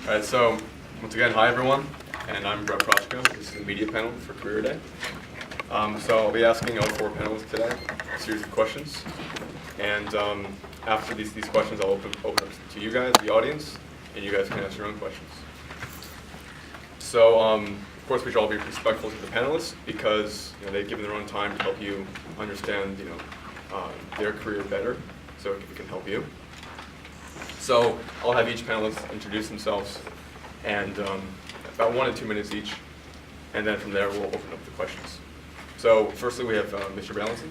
All right, so once again, hi everyone, and I'm Brett Prochko. This is the media panel for Career Day. So I'll be asking all four panelists today a series of questions, and after these questions, I'll open up to you guys, the audience, and you guys can ask your own questions. So of course, we should all be respectful to the panelists because they've given their own time to help you understand their career better, so it can help you. So I'll have each panelist introduce themselves, and about 1 to 2 minutes each, and then from there we'll open up the questions. So firstly, we have Mr. Ballinson.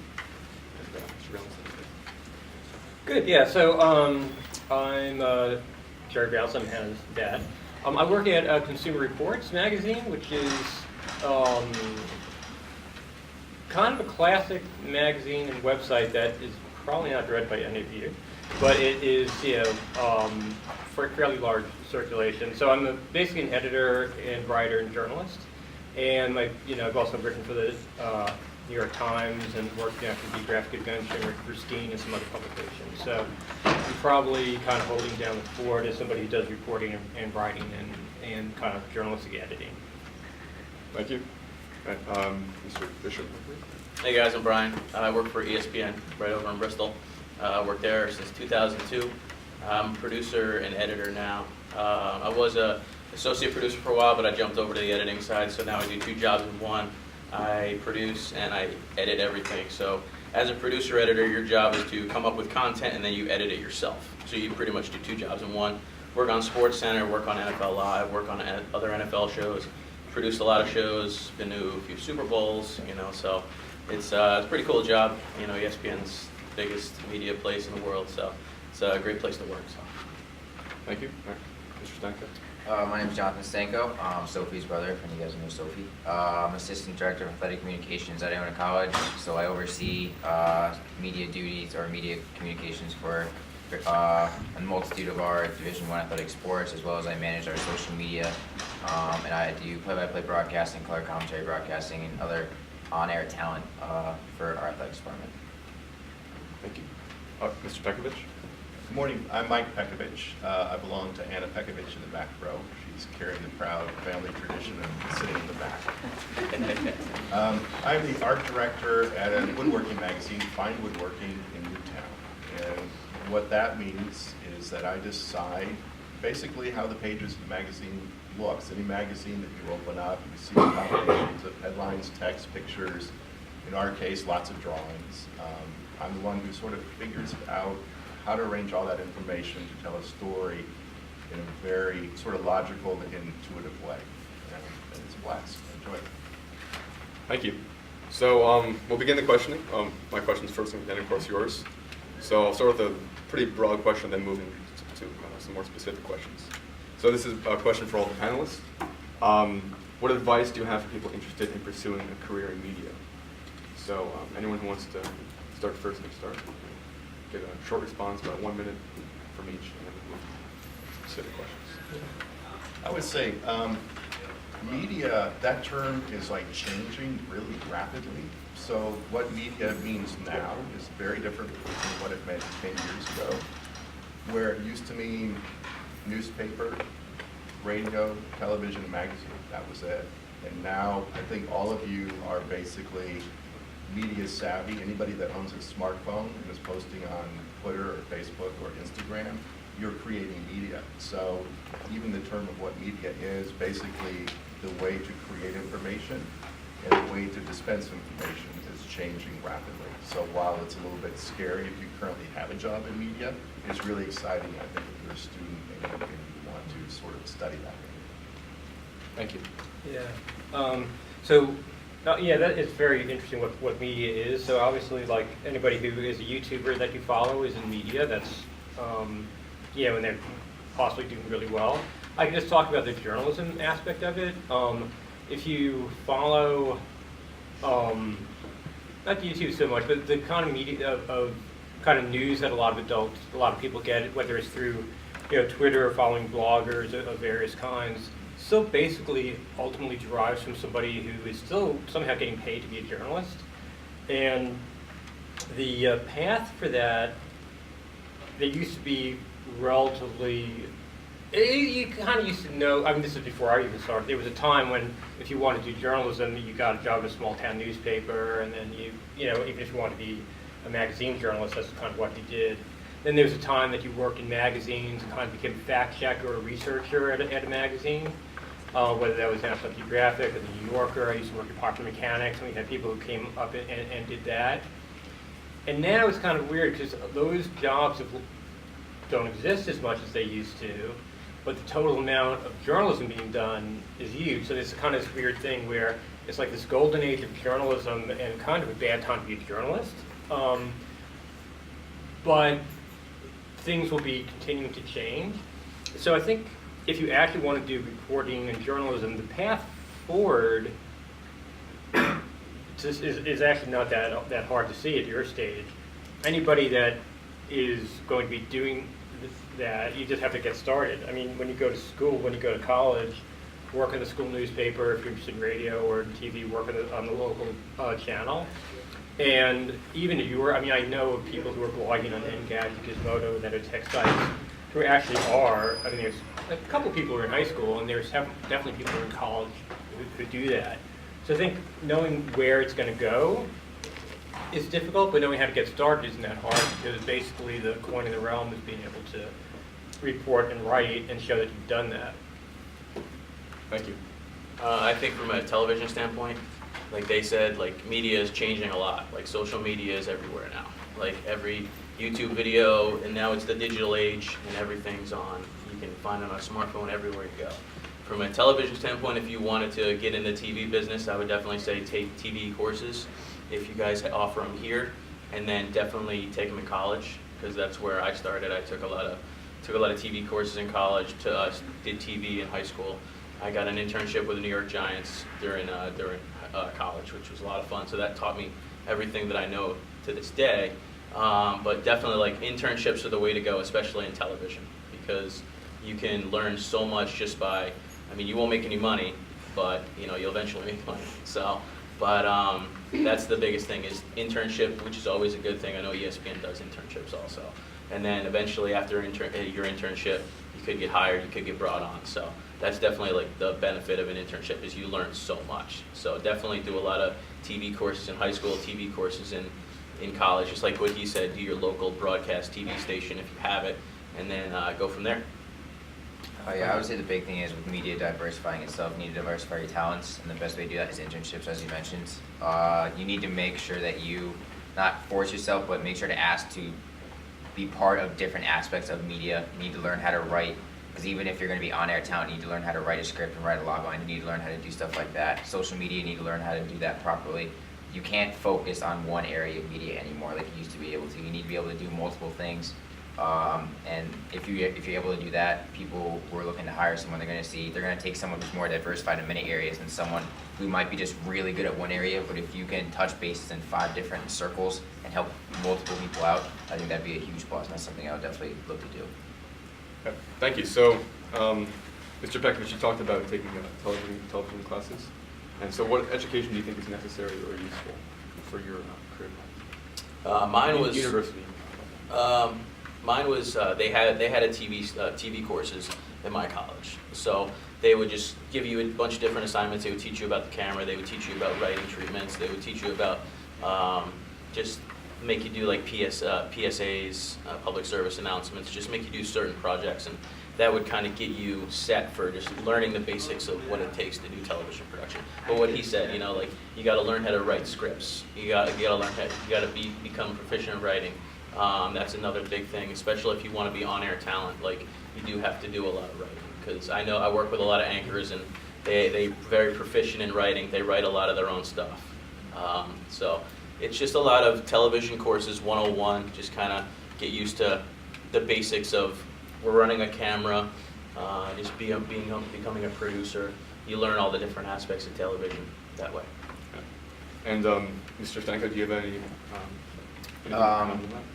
Mr. Ballinson. Good. Yeah. So I'm Jerry Ballinson. I'm Hannah's dad. I work at Consumer Reports magazine, which is kind of a classic magazine and website that is probably not read by any of you, but it is for fairly large circulation. So I'm basically an editor and writer and journalist, and I've also written for the New York Times and worked for the Graphic Adventure and Christine and some other publications. So I'm probably kind of holding down the fort as somebody who does reporting and writing and kind of journalistic editing. Thank you. All right, Mr. Bishop. Hey guys, I'm Brian. I work for ESPN right over in Bristol. I worked there since 2002. I'm a producer and editor now. I was an associate producer for a while, but I jumped over to the editing side, so now I do 2 jobs in one. I produce and I edit everything. So as a producer editor, your job is to come up with content and then you edit it yourself. So you pretty much do 2 jobs in one. Work on SportsCenter, work on NFL Live, work on other NFL shows. Produced a lot of shows, been to a few Super Bowls, so it's a pretty cool job. ESPN's biggest media place in the world, so it's a great place to work. So. Thank you. All right. Mr. Stanko. My name is Jonathan Stanko. I'm Sophie's brother, if you guys know Sophie. I'm Assistant Director of Athletic Communications at Iona College, so I oversee media duties or media communications for a multitude of our Division I athletic sports, as well as I manage our social media, and I do play-by-play broadcasting, color commentary broadcasting, and other on-air talent for our athletics department. Thank you. Mr. Pekovich. Good morning. I'm Mike Pekovich. I belong to Anna Pekovich in the back row. She's carrying the proud family tradition of sitting in the back. I'm the art director at a woodworking magazine, Fine Woodworking, in Newtown. And what that means is that I decide basically how the pages of the magazine looks. Any magazine that you open up, you see combinations of headlines, text, pictures. In our case, lots of drawings. I'm the one who sort of figures out how to arrange all that information to tell a story in a very sort of logical and intuitive way. And it's a blast. Enjoy it. Thank you. So we'll begin the questioning. My questions first, and then of course yours. So I'll start with a pretty broad question, then move into some more specific questions. So this is a question for all the panelists. What advice do you have for people interested in pursuing a career in media? So anyone who wants to start first can start. Get a short response, about 1 minute from each, and then we'll move to specific questions. I would say media, that term is like changing really rapidly. So what media means now is very different from what it meant 10 years ago, where it used to mean newspaper, radio, television, magazine. That was it. And now I think all of you are basically media savvy. Anybody that owns a smartphone and is posting on Twitter or Facebook or Instagram, you're creating media. So even the term of what media is, basically the way to create information and the way to dispense information is changing rapidly. So while it's a little bit scary if you currently have a job in media, it's really exciting, I think, if you're a student and you want to sort of study that. Thank you. Yeah. Yeah, that is very interesting what media is. So obviously, like anybody who is a YouTuber that you follow is in media. That's, when they're possibly doing really well. I can just talk about the journalism aspect of it. If you follow, not YouTube so much, but the kind of media of kind of news that a lot of people get, whether it's through, Twitter or following bloggers of various kinds, still basically ultimately derives from somebody who is still somehow getting paid to be a journalist. And the path for that, there used to be relatively You kind of used to know, I mean, this is before I even started, there was a time when if you wanted to do journalism, you got a job at a small town newspaper, and then you know, even if you wanted to be a magazine journalist, that's kind of what you did. Then there was a time that you worked in magazines and kind of became a fact checker or researcher at a magazine, whether that was National Geographic or the New Yorker. I used to work at Popular Mechanics, and we had people who came up and did that. And now it's kind of weird because those jobs don't exist as much as they used to, but the total amount of journalism being done is huge. So there's kind of this weird thing where it's like this golden age of journalism and kind of a bad time to be a journalist. But things will be continuing to change. So I think if you actually want to do reporting and journalism, the path forward is actually not that hard to see at your stage. Anybody that is going to be doing that, you just have to get started. I mean, when you go to school, when you go to college, work in the school newspaper, if you're interested in radio or TV, work on the local channel. And even if you were, I mean, I know of people who are blogging on Engadget, Gizmodo, and other tech sites who actually are, I mean, there's a couple of people who are in high school, and there's definitely people who are in college who do that. So I think knowing where it's going to go is difficult, but knowing how to get started isn't that hard, because basically the coin in the realm is being able to report and write and show that you've done that. Thank you. I think from a television standpoint, like they said, like media is changing a lot. Like social media is everywhere now. Like every YouTube video, and now it's the digital age, and everything's on. You can find it on a smartphone everywhere you go. From a television standpoint, if you wanted to get in the TV business, I would definitely say take TV courses if you guys offer them here, and then definitely take them in college, because that's where I started. I took a lot of TV courses in college. Did TV in high school. I got an internship with the New York Giants during college, which was a lot of fun. So that taught me everything that I know to this day. But definitely, like, internships are the way to go, especially in television, because you can learn so much just by, I mean, you won't make any money, but you know, you'll eventually make money. So, but that's the biggest thing is internship, which is always a good thing. I know ESPN does internships also. And then eventually after your internship, you could get hired, you could get brought on. So that's definitely like the benefit of an internship is you learn so much. So definitely do a lot of TV courses in high school, TV courses in college, just like what he said, do your local broadcast TV station if you have it, and then go from there. Oh yeah, I would say the big thing is with media diversifying itself, you need to diversify your talents, and the best way to do that is internships, as you mentioned. You need to make sure that you not force yourself, but make sure to ask to be part of different aspects of media. You need to learn how to write, because even if you're going to be on-air talent, you need to learn how to write a script and write a log line. You need to learn how to do stuff like that. Social media, you need to learn how to do that properly. You can't focus on one area of media anymore like you used to be able to. You need to be able to do multiple things. And if you're able to do that, people who are looking to hire someone, they're going to take someone who's more diversified in many areas than someone who might be just really good at one area. But if you can touch bases in 5 different circles and help multiple people out, I think that'd be a huge plus. And that's something I would definitely look to do. Okay, thank you. So, Mr. Pekovich, you talked about taking television classes. And so what education do you think is necessary or useful for your career? Mine was University. Mine was they had a TV courses in my college. So they would just give you a bunch of different assignments. They would teach you about the camera. They would teach you about writing treatments. They would teach you about just make you do like PSAs, public service announcements. Just make you do certain projects, and that would kind of get you set for just learning the basics of what it takes to do television production. But what he said, you know, like you got to learn how to write scripts. You got to learn how. You got to become proficient in writing. That's another big thing, especially if you want to be on-air talent. Like, you do have to do a lot of writing, because I know I work with a lot of anchors, and they're very proficient in writing. They write a lot of their own stuff. So it's just a lot of television courses, 101, just kind of get used to the basics of we're running a camera, just becoming a producer. You learn all the different aspects of television that way. And Mr. Stanko, do you have any?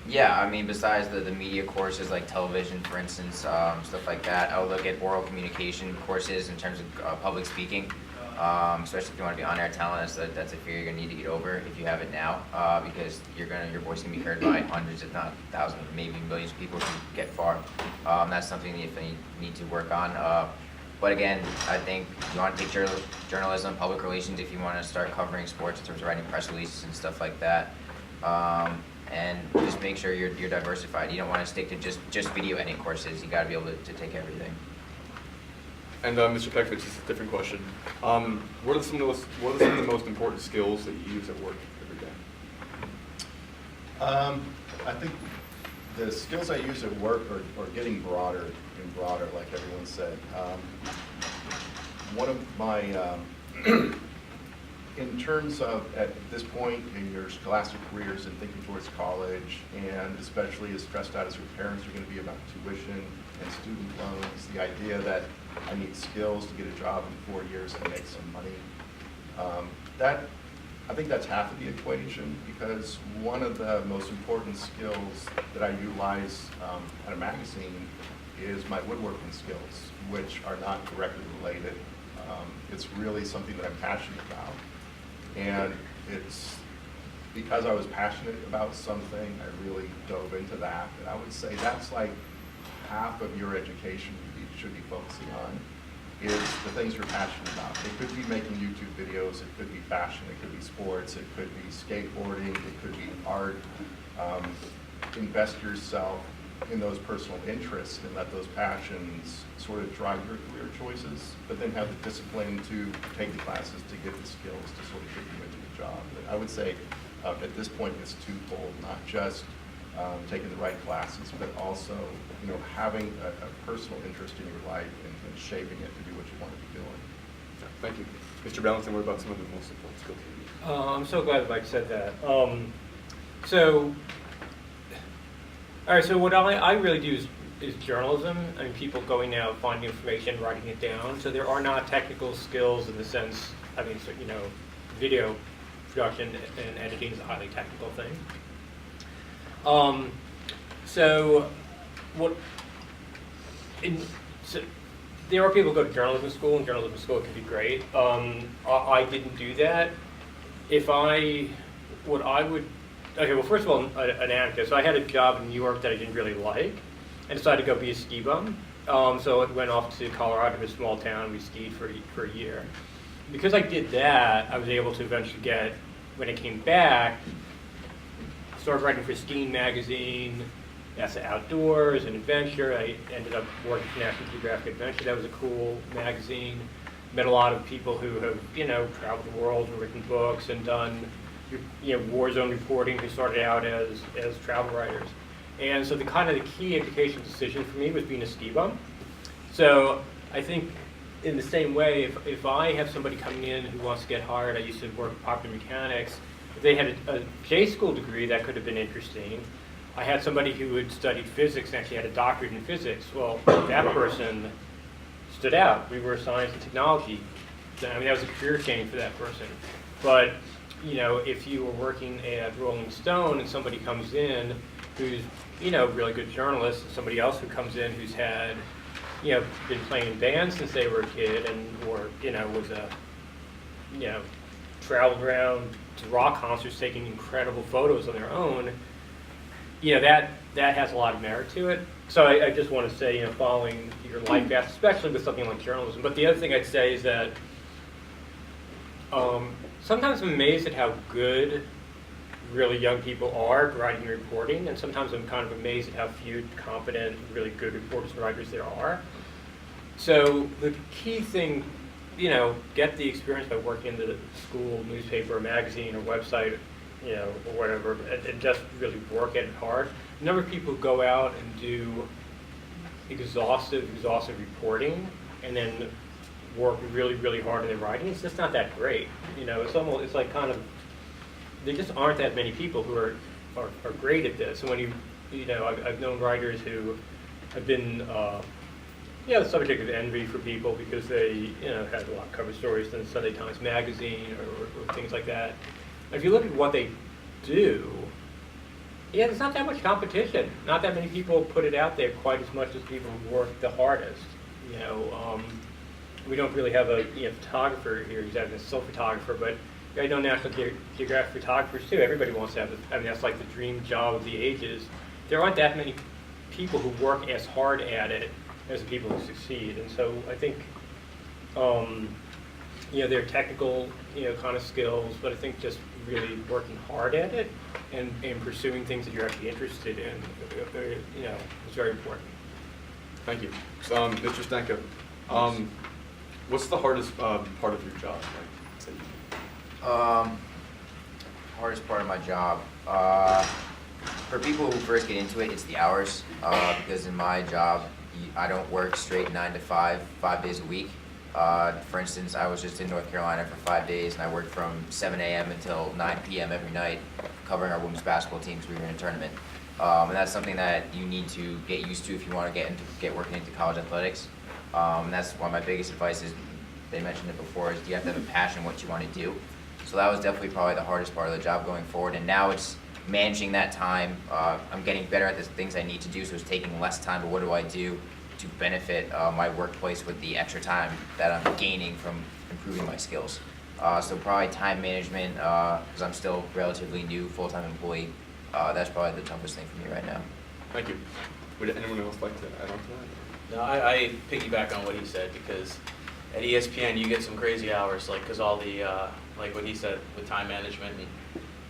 Yeah, I mean, besides the media courses like television, for instance, stuff like that, I'll look at oral communication courses in terms of public speaking. especially if you want to be on-air talent. That's a fear you're gonna need to get over if you have it now, because your voice can be heard by hundreds, if not thousands, maybe millions of people who get far. That's something that you need to work on. But again, I think you want to take journalism, public relations, if you want to start covering sports in terms of writing press releases and stuff like that. And just make sure you're diversified. You don't want to stick to just video editing courses. You got to be able to take everything. And Mr. Pekovich, this is a different question. What are some of the most important skills that you use at work every day? I think the skills I use at work are getting broader and broader, like everyone said. One of my, in terms of at this point in your scholastic careers and thinking towards college, and especially as stressed out as your parents are going to be about tuition and student loans, the idea that I need skills to get a job in 4 years and make some money, I think that's half of the equation, because one of the most important skills that I utilize at a magazine is my woodworking skills, which are not directly related. It's really something that I'm passionate about. And it's because I was passionate about something, I really dove into that. And I would say that's like half of your education you should be focusing on, is the things you're passionate about. It could be making YouTube videos, it could be fashion, it could be sports, it could be skateboarding, it could be art. Invest yourself in those personal interests and let those passions sort of drive your career choices, but then have the discipline to take the classes to get the skills to sort of get you into the job. But I would say at this point it's twofold, not just taking the right classes, but also having a personal interest in your life and shaping it to do what you want to be doing. Thank you. Mr. Ballantyne, what about some of the most important skills you use? I'm so glad Mike said that. All right, so what I really do is journalism. I mean, people going out, finding information, writing it down. So there are not technical skills in the sense, I mean, so, video production and editing is a highly technical thing. So there are people who go to journalism school, and journalism school can be great. I didn't do that. Okay, well, first of all, an anecdote. So I had a job in New York that I didn't really like, and decided to go be a ski bum. So I went off to Colorado, to a small town. We skied for a year. Because I did that, I was able to eventually get, when I came back, started writing for Skiing Magazine, NASA Outdoors, and Adventure. I ended up working for National Geographic Adventure. That was a cool magazine. Met a lot of people who have, traveled the world and written books and done, war zone reporting, who started out as travel writers. And so the key education decision for me was being a ski bum. So I think in the same way, if I have somebody coming in who wants to get hired, I used to work at Popular Mechanics. If they had a J school degree, that could have been interesting. I had somebody who had studied physics and actually had a doctorate in physics. Well, that person stood out. We were science and technology. I mean, that was a career change for that person. But if you were working at Rolling Stone and somebody comes in who's, really good journalist, and somebody else who comes in who's had, been playing in bands since they were a kid or was traveled around to rock concerts taking incredible photos on their own, that has a lot of merit to it. So I just want to say, following your life path, especially with something like journalism. But the other thing I'd say is that sometimes I'm amazed at how good really young people are at writing and reporting, and sometimes I'm kind of amazed at how few competent, really good reporters and writers there are. So the key thing, get the experience by working in the school newspaper or magazine or website, or whatever, and just really work at it hard. A number of people go out and do exhaustive reporting and then work really, really hard in their writing. It's just not that great. It's like kind of, there just aren't that many people who are great at this. And when I've known writers who have been, the subject of envy for people because they, had a lot of cover stories in Sunday Times Magazine or things like that. If you look at what they do, there's not that much competition. Not that many people put it out there quite as much as people who work the hardest. we don't really have a photographer here exactly, a still photographer, but I know National Geographic photographers too. Everybody wants to have it. I mean, that's like the dream job of the ages. There aren't that many people who work as hard at it as the people who succeed, and so I think there are technical kind of skills, but I think just really working hard at it and pursuing things that you're actually interested in, is very important. Thank you. So, Mr. Stanko, what's the hardest part of your job? Hardest part of my job. For people who first get into it, it's the hours. Because in my job, I don't work straight 9 to 5, 5 days a week. For instance, I was just in North Carolina for 5 days, and I worked from 7 a.m. until 9 p.m. every night, covering our women's basketball team because we were in a tournament. And that's something that you need to get used to if you want to get working into college athletics. And that's one of my biggest advice is, they mentioned it before, is you have to have a passion what you want to do. So that was definitely probably the hardest part of the job going forward. And now it's managing that time. I'm getting better at the things I need to do, so it's taking less time, but what do I do to benefit my workplace with the extra time that I'm gaining from improving my skills? So probably time management, because I'm still relatively new, full-time employee. That's probably the toughest thing for me right now. Thank you. Would anyone else like to add on to that? No, I piggyback on what he said, because at ESPN you get some crazy hours, like because all the like what he said with time management.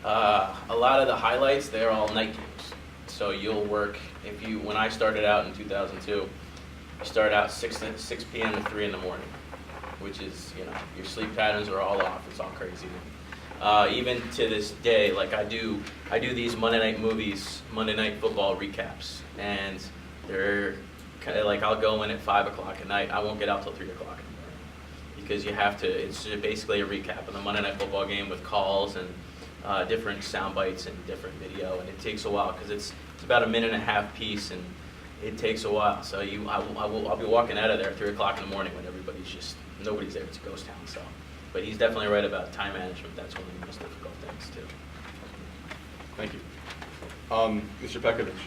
A lot of the highlights, they're all night games. So you'll work, when I started out in 2002, I started out 6 p.m. to 3 in the morning, which is, your sleep patterns are all off. It's all crazy. Even to this day, like I do these Monday night football recaps, and they're kind of like, I'll go in at 5 o'clock at night. I won't get out till 3 o'clock in the morning, because you have to. It's basically a recap of the Monday night football game with calls and different sound bites and different video, and it takes a while because it's about a minute and a half piece, and it takes a while. So I'll be walking out of there at 3 o'clock in the morning when nobody's there. It's a ghost town. So, but he's definitely right about time management. That's one of the most difficult things too. Thank you. Mr. Pekovich,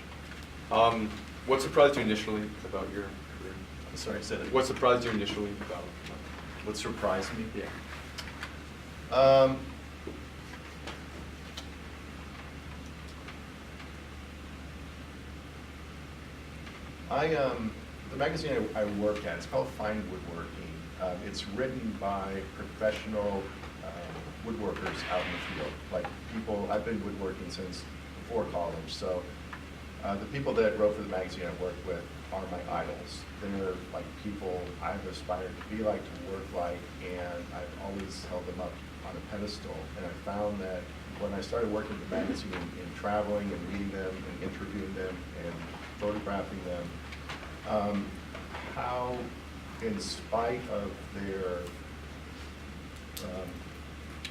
what surprised you initially about your career? I'm sorry, say that. What surprised you initially about? What surprised me? Yeah. The magazine I work at, it's called Fine Woodworking. It's written by professional woodworkers out in the field. Like people, I've been woodworking since before college, so the people that wrote for the magazine I work with are my idols. They're like people I've aspired to be like, to work like, and I've always held them up on a pedestal. And I found that when I started working with the magazine and traveling and reading them and interviewing them and photographing them, how in spite of their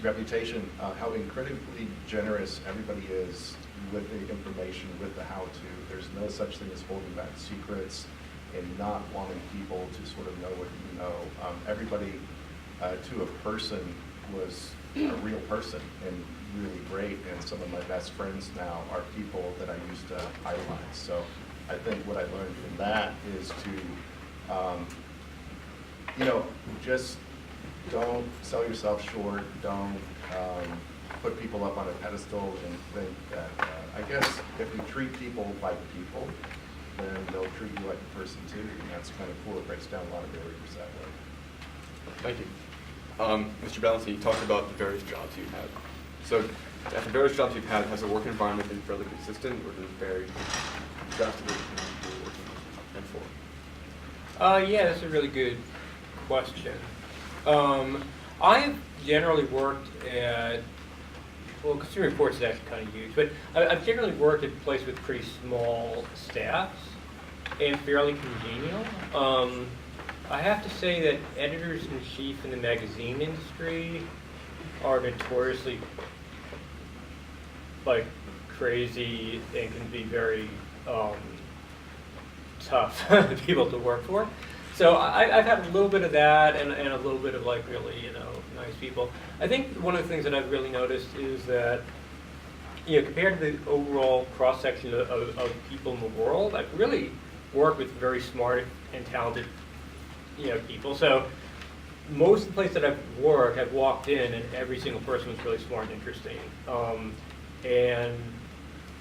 reputation, how incredibly generous everybody is with the information, with the how-to. There's no such thing as holding back secrets and not wanting people to sort of know what you know. Everybody, to a person, was a real person and really great, and some of my best friends now are people that I used to idolize. So I think what I learned from that is to, just don't sell yourself short, don't put people up on a pedestal and think that, I guess if you treat people like people, then they'll treat you like a person too, and that's kind of cool. It breaks down a lot of barriers that way. Thank you. Mr. Valentin, you talked about the various jobs you've had. So, at the various jobs you've had, has the work environment been fairly consistent, or does it vary drastically from you're working and for? Yeah, that's a really good question. I've generally worked at, well, Consumer Reports is actually kind of huge, but I've generally worked at places with pretty small staffs and fairly congenial. I have to say that editors-in-chief in the magazine industry are notoriously crazy and can be very tough people to work for. So I've had a little bit of that and a little bit of really nice people. I think one of the things that I've really noticed is that compared to the overall cross section of people in the world, I've really worked with very smart and talented people. So most of the places that I've worked, I've walked in and every single person was really smart and interesting. And,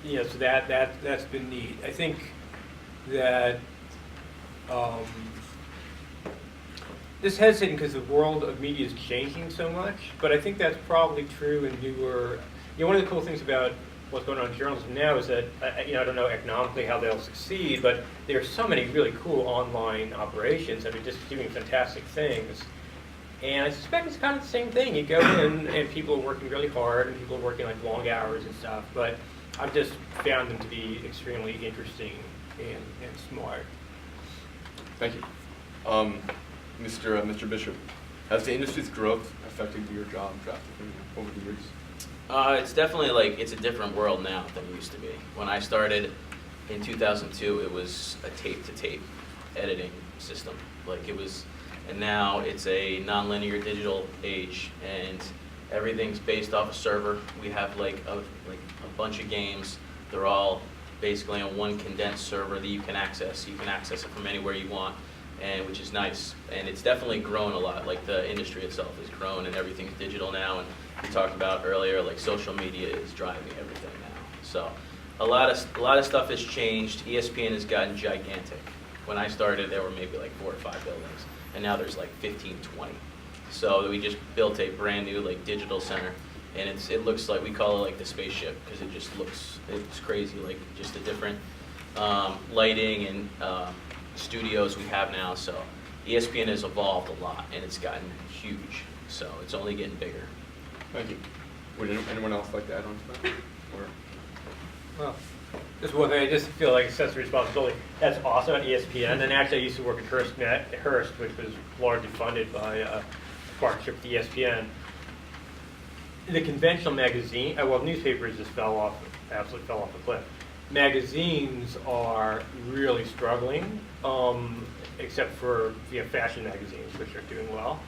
you know, so that's been neat. I think that this hesitating because the world of media is changing so much, but I think that's probably true in newer, you know, one of the cool things about what's going on in journalism now is that, you know, I don't know economically how they'll succeed, but there are so many really cool online operations that are just doing fantastic things. And I suspect it's kind of the same thing. You go in and people are working really hard and people are working like long hours and stuff, but I've just found them to be extremely interesting and smart. Thank you. Mr. Bishop, has the industry's growth affected your job drastically over the years? It's definitely like, it's a different world now than it used to be. When I started in 2002, it was a tape-to-tape editing system. Like it was, and now it's a nonlinear digital age, and everything's based off a server. We have like a bunch of games. They're all basically on one condensed server that you can access. You can access it from anywhere you want, and which is nice. And it's definitely grown a lot. Like the industry itself has grown, and everything's digital now. And we talked about earlier, like social media is driving everything now. So a lot of stuff has changed. ESPN has gotten gigantic. When I started, there were maybe like 4 or 5 buildings, and now there's like 15, 20. So we just built a brand new like digital center, and it looks like, we call it like the spaceship because it just looks, it's crazy, like just the different lighting and studios we have now. So ESPN has evolved a lot, and it's gotten huge. So it's only getting bigger. Thank you. Would anyone else like to add on to that? Or? Well, just one thing, I just feel like sense of responsibility. That's awesome at ESPN. And actually, I used to work at Hearst, which was largely funded by a partnership with ESPN. The conventional magazine, well, newspapers just absolutely fell off a cliff. Magazines are really struggling, except for fashion magazines, which are doing well.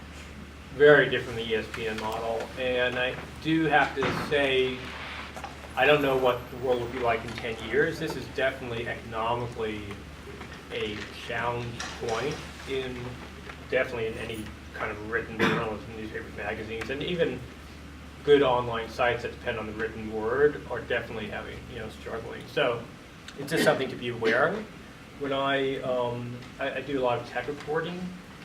Very different from the ESPN model. And I do have to say, I don't know what the world will be like in 10 years. This is definitely economically a challenge point definitely in any kind of written journalism, newspapers, magazines, and even good online sites that depend on the written word are definitely having, struggling. So it's just something to be aware of. When I do a lot of tech reporting,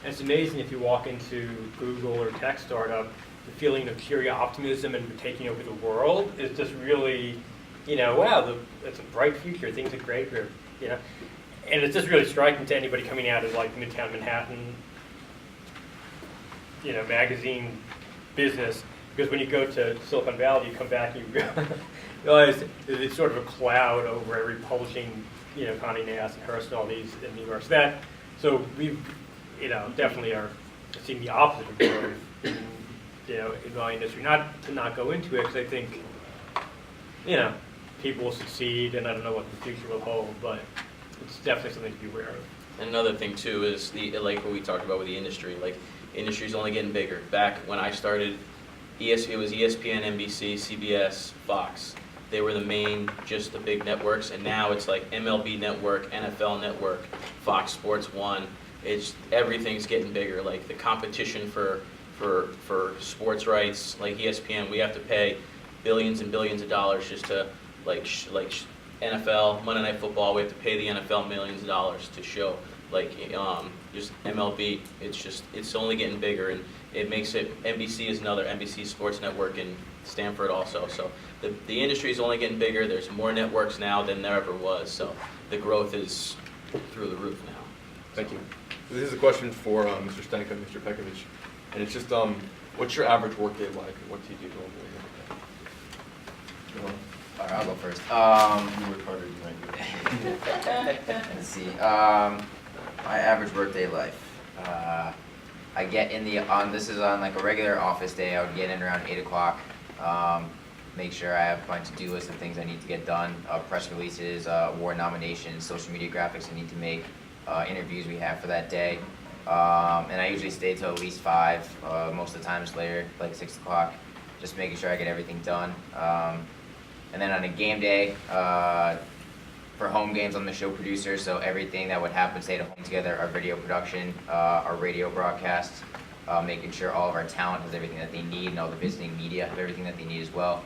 and it's amazing if you walk into Google or tech startup, the feeling of pure optimism and taking over the world is just really, wow, it's a bright future, things are great here, And it's just really striking to anybody coming out of like Midtown Manhattan, magazine business, because when you go to Silicon Valley, you come back and you realize it's sort of a cloud over every publishing, Condé Nast and Hearst and all these in New York. So we, definitely are seeing the opposite of growth in my industry. Not to not go into it, because I think, people will succeed, and I don't know what the future will hold, but it's definitely something to be aware of. And another thing too is like what we talked about with the industry. Like, industry's only getting bigger. Back when I started, it was ESPN, NBC, CBS, Fox. They were just the big networks, and now it's like MLB Network, NFL Network, Fox Sports 1. Everything's getting bigger. Like the competition for sports rights, like ESPN, we have to pay billions and billions of dollars just to like NFL, Monday Night Football. We have to pay the NFL millions of dollars to show. Just MLB, it's only getting bigger, and it makes it, NBC is another, NBC Sports Network in Stanford also. So the industry is only getting bigger. There's more networks now than there ever was. So the growth is through the roof now. Thank you. This is a question for Mr. Stanko and Mr. Pekovich, and it's just, what's your average workday like, and what do you do normally? All right, I'll go first. You work harder than I do. Let's see. My average workday life. I get in this is on like a regular office day. I would get in around 8 o'clock. Make sure I have a bunch of to-do lists of things I need to get done. Press releases, award nominations, social media graphics I need to make, interviews we have for that day. And I usually stay till at least 5. Most of the time it's later, like 6 o'clock. Just making sure I get everything done. And then on a game day, for home games, I'm the show producer, so everything that would happen, stay at home together, our video production, our radio broadcasts, making sure all of our talent has everything that they need, and all the visiting media have everything that they need as well.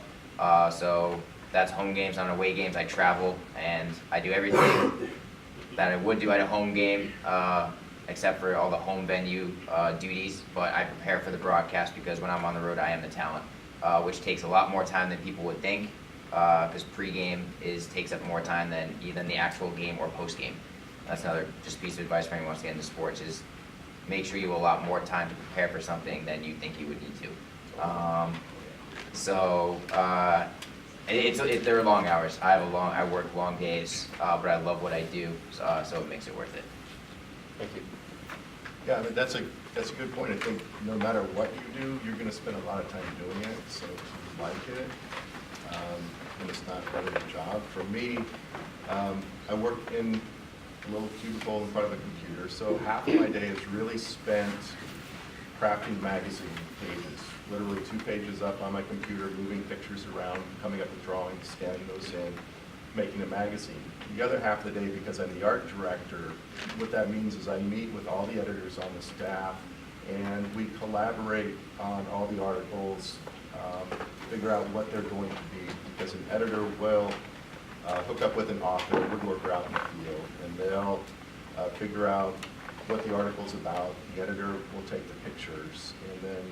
So that's home games. On away games, I travel, and I do everything that I would do at a home game, except for all the home venue duties. But I prepare for the broadcast because when I'm on the road, I am the talent, which takes a lot more time than people would think, because pregame takes up more time than even the actual game or postgame. That's another just piece of advice for anyone who wants to get into sports, is make sure you allot more time to prepare for something than you think you would need to. They're long hours. I work long days, but I love what I do, so it makes it worth it. Thank you. Yeah, I mean, that's a good point. I think no matter what you do, you're gonna spend a lot of time doing it, so if you like it, and it's not really a job. For me, I work in a little cubicle in front of a computer, so half of my day is really spent crafting magazine pages. Literally 2 pages up on my computer, moving pictures around, coming up with drawings, scanning those in, making a magazine. The other half of the day, because I'm the art director, what that means is I meet with all the editors on the staff, and we collaborate on all the articles, figure out what they're going to be, because an editor will hook up with an author, a woodworker out in the field, and they'll figure out what the article's about. The editor will take the pictures, and then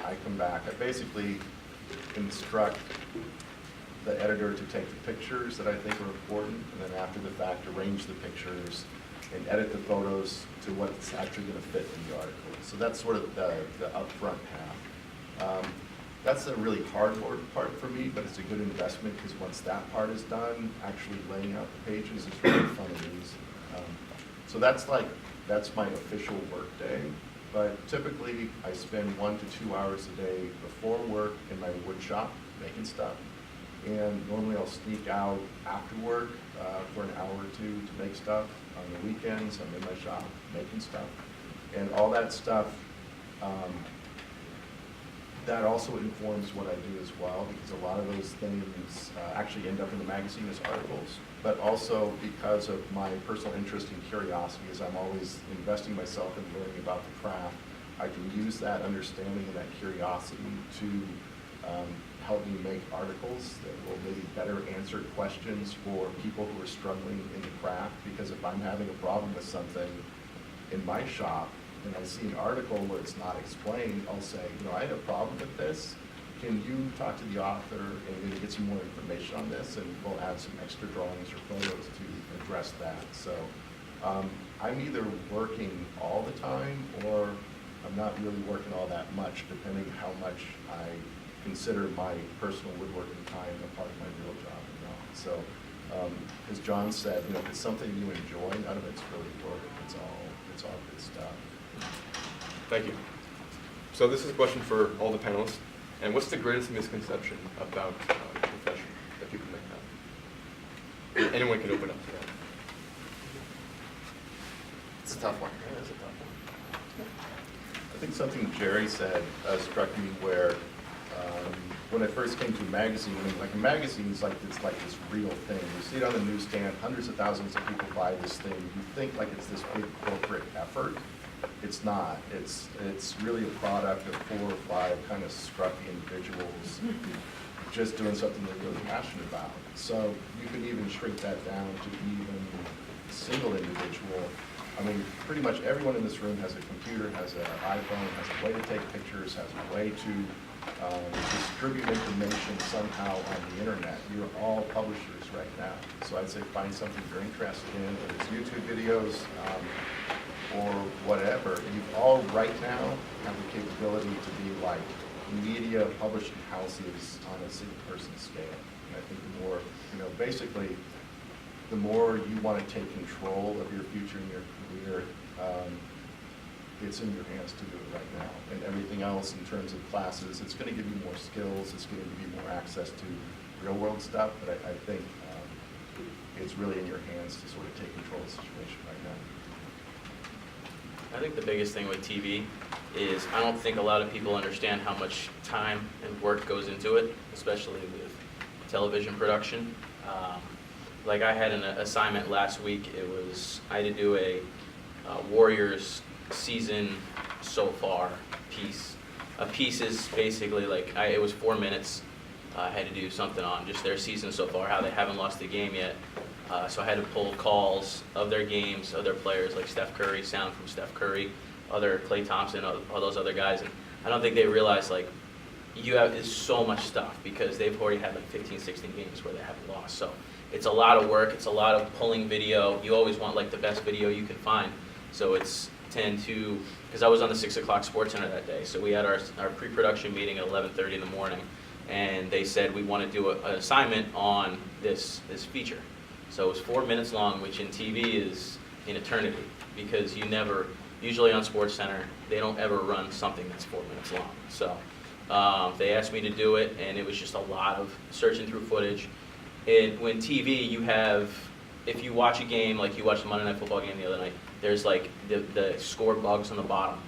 I come back. I basically instruct the editor to take the pictures that I think are important, and then after the fact, arrange the pictures and edit the photos to what's actually going to fit in the article. So that's sort of the upfront half. That's the really hard part for me, but it's a good investment, because once that part is done, actually laying out the pages is really fun and easy. So that's my official work day. But typically, I spend 1 to 2 hours a day before work in my wood shop making stuff. And normally I'll sneak out after work for an hour or 2 to make stuff. On the weekends, I'm in my shop making stuff. And all that stuff, that also informs what I do as well, because a lot of those things actually end up in the magazine as articles. But also because of my personal interest and curiosity, as I'm always investing myself in learning about the craft, I can use that understanding and that curiosity to help me make articles that will maybe better answer questions for people who are struggling in the craft. Because if I'm having a problem with something in my shop, and I see an article where it's not explained, I'll say, I had a problem with this. Can you talk to the author and maybe get some more information on this? And we'll add some extra drawings or photos to address that. So I'm either working all the time, or I'm not really working all that much, depending how much I consider my personal woodworking time a part of my real job or not. So as John said, if it's something you enjoy, none of it's really work. It's all good stuff. Thank you. So this is a question for all the panelists. And what's the greatest misconception about the profession that people may have? Anyone can open up to that. It's a tough one. I think something Jerry said struck me, where when I first came to a magazine, like a magazine is like this real thing. You see it on the newsstand, hundreds of thousands of people buy this thing. You think like it's this big corporate effort. It's not. It's really a product of 4 or 5 kind of scruffy individuals just doing something they're really passionate about. So you can even shrink that down to even a single individual. I mean, pretty much everyone in this room has a computer, has an iPhone, has a way to take pictures, has a way to distribute information somehow on the internet. You're all publishers right now. So I'd say find something you're interested in, whether it's YouTube videos, or whatever. You all right now have the capability to be like media publishing houses on a single person scale. And I think the more, basically, the more you want to take control of your future and your career, it's in your hands to do it right now. And everything else in terms of classes, it's going to give you more skills, it's going to give you more access to real world stuff, but I think it's really in your hands to sort of take control of the situation right now. I think the biggest thing with TV is I don't think a lot of people understand how much time and work goes into it, especially with television production. Like I had an assignment last week. I had to do a Warriors season so far piece. A piece is basically like, it was 4 minutes. I had to do something on just their season so far, how they haven't lost a game yet. So I had to pull calls of their games, of their players, like Steph Curry, sound from Steph Curry, other Klay Thompson, all those other guys. And I don't think they realize, like, there's so much stuff because they've already had like 15, 16 games where they haven't lost. So it's a lot of work. It's a lot of pulling video. You always want like the best video you can find. So it's 10 to, because I was on the 6 o'clock Sports Center that day. So we had our pre-production meeting at 11:30 in the morning. And they said we want to do an assignment on this feature. So it was 4 minutes long, which in TV is an eternity because usually on Sports Center, they don't ever run something that's 4 minutes long. So they asked me to do it, and it was just a lot of searching through footage. When TV, you have, if you watch a game, like you watched the Monday Night Football game the other night, there's like the score bugs on the bottom.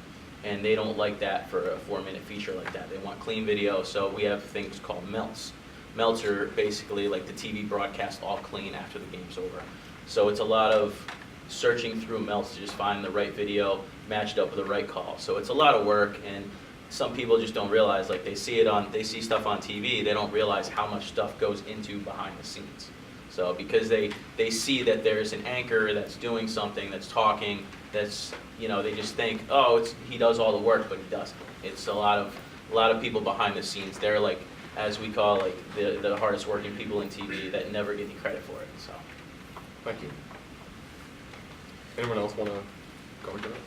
And they don't like that for a 4-minute feature like that. They want clean video, so we have things called melts. Melts are basically like the TV broadcast all clean after the game's over. So it's a lot of searching through melts to just find the right video matched up with the right call. So it's a lot of work, and some people just don't realize, like they see stuff on TV, they don't realize how much stuff goes into behind the scenes. So because they see that there's an anchor that's doing something, that's talking, that's, they just think, oh, he does all the work, but he doesn't. It's a lot of people behind the scenes. They're like, as we call, like the hardest working people in TV that never get any credit for it. So, Thank you. Anyone else want to go into that?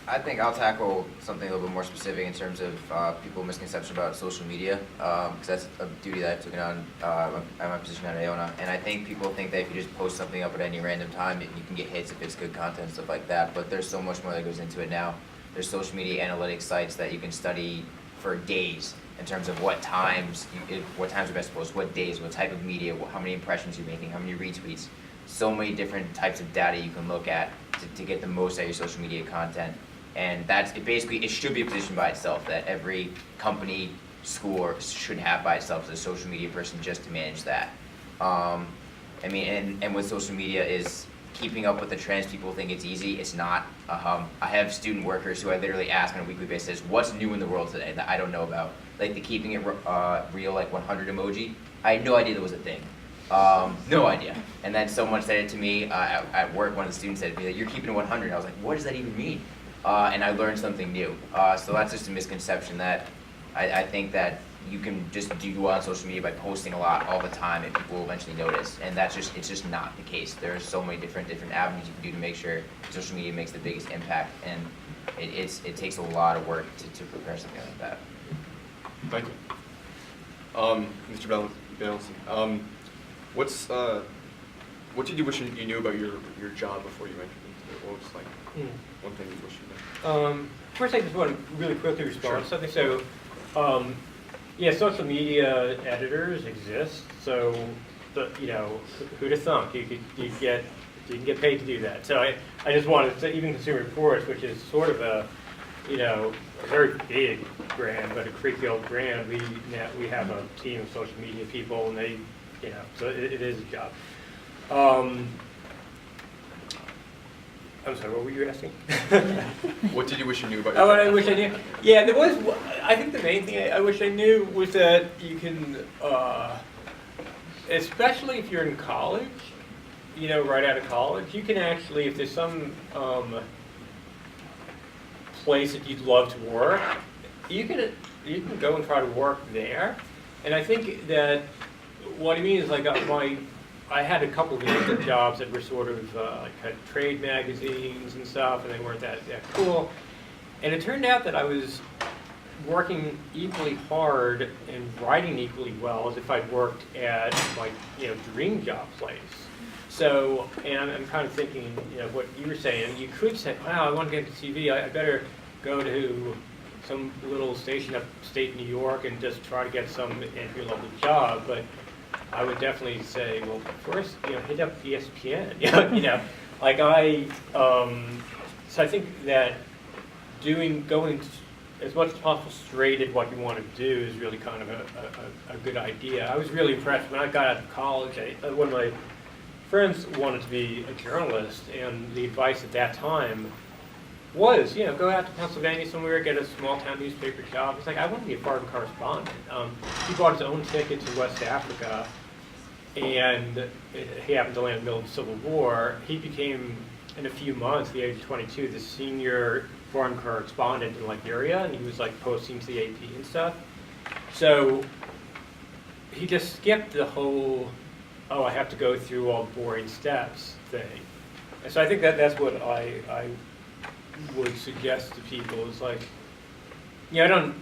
I think I'll tackle something a little bit more specific in terms of people's misconception about social media, because that's a duty that I've taken on at my position at Iona. And I think people think that if you just post something up at any random time, you can get hits if it's good content, stuff like that. But there's so much more that goes into it now. There's social media analytics sites that you can study for days in terms of what times are best to post, what days, what type of media, how many impressions you're making, how many retweets. So many different types of data you can look at to get the most out of your social media content. And it should be a position by itself that every company, school should have by itself as a social media person just to manage that. And with social media is keeping up with the trends. People think it's easy. It's not. I have student workers who I literally ask on a weekly basis, what's new in the world today that I don't know about? Like the keeping it real, like 100 emoji. I had no idea that was a thing. No idea. And then someone said it to me at work. One of the students said to me, you're keeping it 100. I was like, what does that even mean? And I learned something new. So that's just a misconception that I think that you can just do well on social media by posting a lot all the time and people will eventually notice. And it's just not the case. There's so many different avenues you can do to make sure social media makes the biggest impact. And it takes a lot of work to prepare something like that. Thank you. Mr. Balancing, what did you wish you knew about your job before you entered into it? What was like one thing you wish you knew? First, I just want to really quickly respond to something. So, yeah, social media editors exist. So, who'd have thunk you can get paid to do that. So I just wanted to, even Consumer Reports, which is sort of a very big brand, but a Creekfield brand, we have a team of social media people, and they, so it is a job. I'm sorry, what were you asking? What did you wish you knew about your Oh, what job? I wish I knew? Yeah, there was, I think the main thing I wish I knew was that you can, especially if you're in college, right out of college, you can actually, if there's some place that you'd love to work, you can go and try to work there. And I think that what I mean is, like, I had a couple of different jobs that were sort of like had trade magazines and stuff, and they weren't that cool. And it turned out that I was working equally hard and writing equally well as if I'd worked at my dream job place. So, and I'm kind of thinking, what you were saying. You could say, wow, I want to get into TV. I better go to some little station upstate New York and just try to get some entry-level job. But I would definitely say, well, first, hit up ESPN. Like so I think that going as much as possible straight at what you want to do is really kind of a good idea. I was really impressed when I got out of college. One of my friends wanted to be a journalist, and the advice at that time was, go out to Pennsylvania somewhere, get a small town newspaper job. He's like, I want to be a foreign correspondent. He bought his own ticket to West Africa, and he happened to land in the middle of the Civil War. He became, in a few months, at the age of 22, the senior foreign correspondent in Liberia, and he was like posting to the AP and stuff. So he just skipped the whole, oh, I have to go through all the boring steps thing. And so I think that's what I would suggest to people is like, I don't,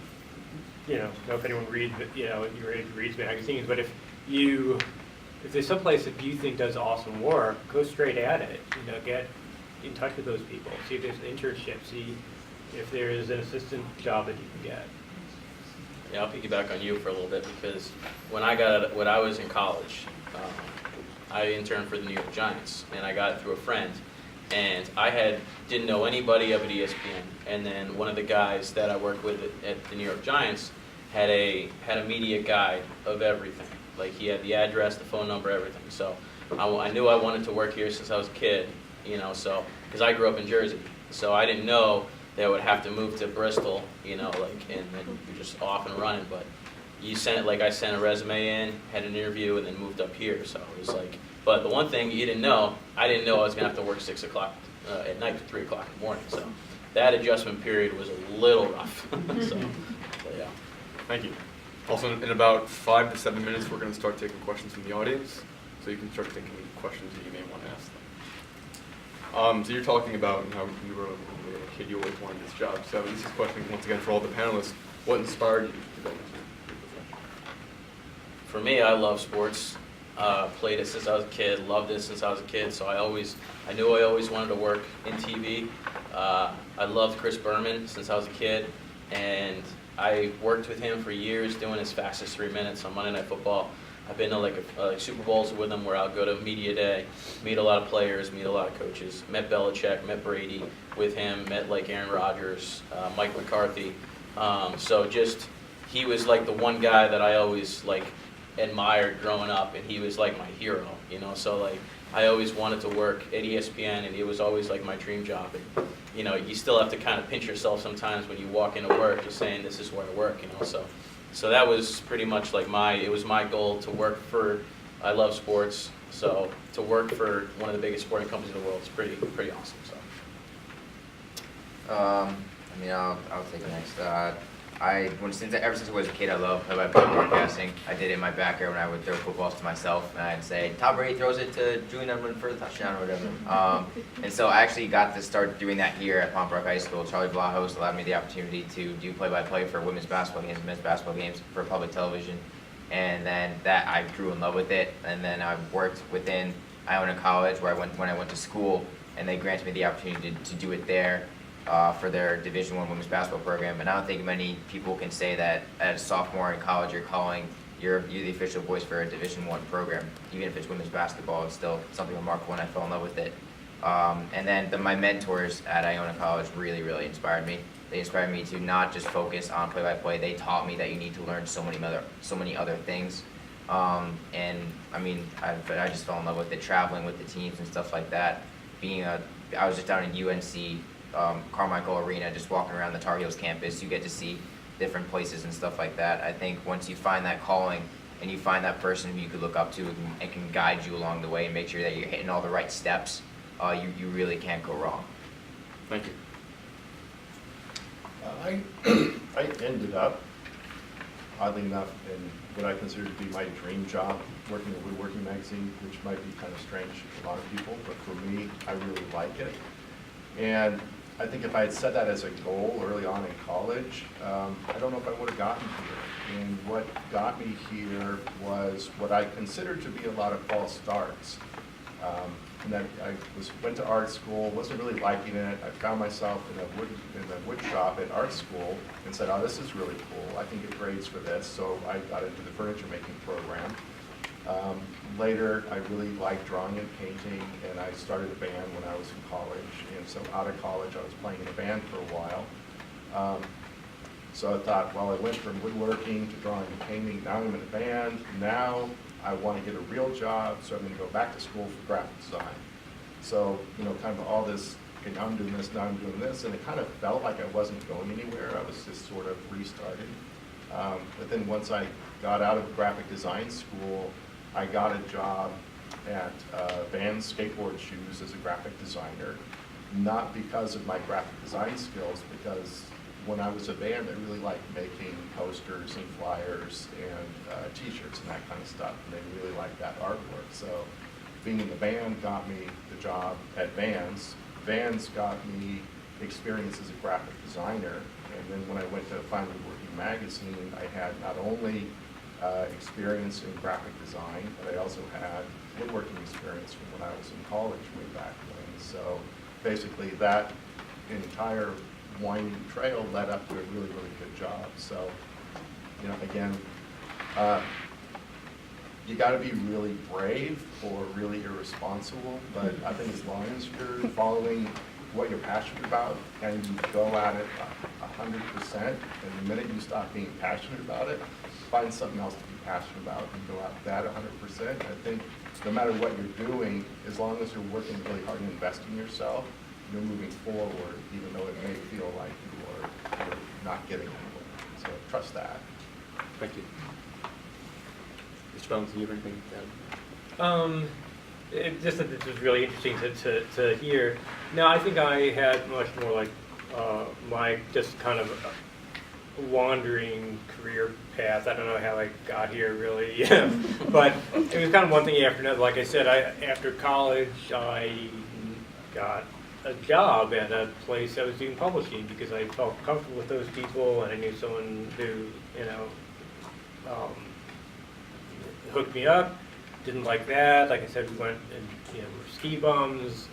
know if anyone reads, your age reads magazines, but if there's some place that you think does awesome work, go straight at it. Get in touch with those people. See if there's an internship. See if there is an assistant job that you can get. Yeah, I'll piggyback on you for a little bit because when I was in college, I interned for the New York Giants, and I got it through a friend. And I didn't know anybody up at ESPN, and then one of the guys that I worked with at the New York Giants had a media guide of everything. Like he had the address, the phone number, everything. So I knew I wanted to work here since I was a kid, so because I grew up in Jersey, so I didn't know that I would have to move to Bristol, and then you're just off and running. But I sent a resume in, had an interview, and then moved up here. So it was like, but the one thing you didn't know, I didn't know I was gonna have to work 6 o'clock at night to 3 o'clock in the morning. So that adjustment period was a little rough. So, but yeah. Thank you. Also, in about 5 to 7 minutes, we're going to start taking questions from the audience, so you can start thinking of questions that you may want to ask them. So you're talking about how when you were a kid, you always wanted this job. So this is a question, once again, for all the panelists. What inspired you to go into the profession? For me, I love sports. Played it since I was a kid, loved it since I was a kid, so I knew I always wanted to work in TV. I loved Chris Berman since I was a kid, and I worked with him for years doing his fastest 3 minutes on Monday Night Football. I've been to Super Bowls with him where I'll go to media day, meet a lot of players, meet a lot of coaches. Met Belichick, met Brady with him, met Aaron Rodgers, Mike McCarthy. So he was like the one guy that I always admired growing up, and he was like my hero, So I always wanted to work at ESPN, and it was always like my dream job. And, you still have to kind of pinch yourself sometimes when you walk into work, just saying this is where I work, So that was pretty much it was my goal to work for. I love sports, so to work for one of the biggest sporting companies in the world is pretty awesome. So. I'll take it next. Ever since I was a kid, I loved play-by-play broadcasting. I did it in my backyard when I would throw footballs to myself, and I'd say, Tom Brady throws it to Julian Edelman for the touchdown or whatever. And so I actually got to start doing that here at Palm Brook High School. Charlie Vlahos allowed me the opportunity to do play-by-play for women's basketball games and men's basketball games for public television. And then I grew in love with it. And then I worked within Iona College when I went to school, and they granted me the opportunity to do it there. For their Division I women's basketball program, and I don't think many people can say that as a sophomore in college you're the official voice for a Division I program. Even if it's women's basketball, it's still something remarkable, and I fell in love with it. And then my mentors at Iona College really, really inspired me. They inspired me to not just focus on play-by-play. They taught me that you need to learn so many other things. And I just fell in love with it, traveling with the teams and stuff like that. I was just down in UNC. Carmichael Arena, just walking around the Tar Heels campus, you get to see different places and stuff like that. I think once you find that calling and you find that person who you could look up to and can guide you along the way and make sure that you're hitting all the right steps, you really can't go wrong. Thank you. I ended up, oddly enough, in what I consider to be my dream job, working at Woodworking Magazine, which might be kind of strange to a lot of people, but for me, I really like it. And I think if I had set that as a goal early on in college, I don't know if I would have gotten here. And what got me here was what I considered to be a lot of false starts. And that I went to art school, wasn't really liking it. I found myself in a wood shop at art school and said, oh, this is really cool. I can get grades for this. So I got into the furniture making program. Later, I really liked drawing and painting, and I started a band when I was in college. And so out of college, I was playing in a band for a while. So I thought, well, I went from woodworking to drawing and painting. Now I'm in a band. Now I want to get a real job, so I'm going to go back to school for graphic design. So, kind of all this okay, now I'm doing this, now I'm doing this, and it kind of felt like I wasn't going anywhere. I was just sort of restarting. But then once I got out of graphic design school, I got a job at Vans Skateboard Shoes as a graphic designer, not because of my graphic design skills, because when I was a band, I really liked making posters and flyers and t-shirts and that kind of stuff, and they really liked that artwork. So being in the band got me the job at Vans. Vans got me experience as a graphic designer, and then when I went to Finally Working Magazine, I had not only experience in graphic design, but I also had woodworking experience from when I was in college way back when. So basically that entire winding trail led up to a really, really good job. So, you know, again, you got to be really brave or really irresponsible, but I think as long as you're following what you're passionate about and you go at it 100%, and the minute you stop being passionate about it, find something else to be passionate about and go at that 100%. I think no matter what you're doing, as long as you're working really hard and investing in yourself, you're moving forward, even though it may feel like you're not getting anywhere. So trust that. Thank you. Mr. Valentine, you have anything to add? Just that this was really interesting to hear. No, I think I had much more like my just kind of wandering career path. I don't know how I got here really, but it was kind of one thing after another. Like I said, after college, I got a job at a place that was doing publishing because I felt comfortable with those people and I knew someone who, you know, hooked me up. Didn't like that. Like I said, we went and, you know, were ski bums.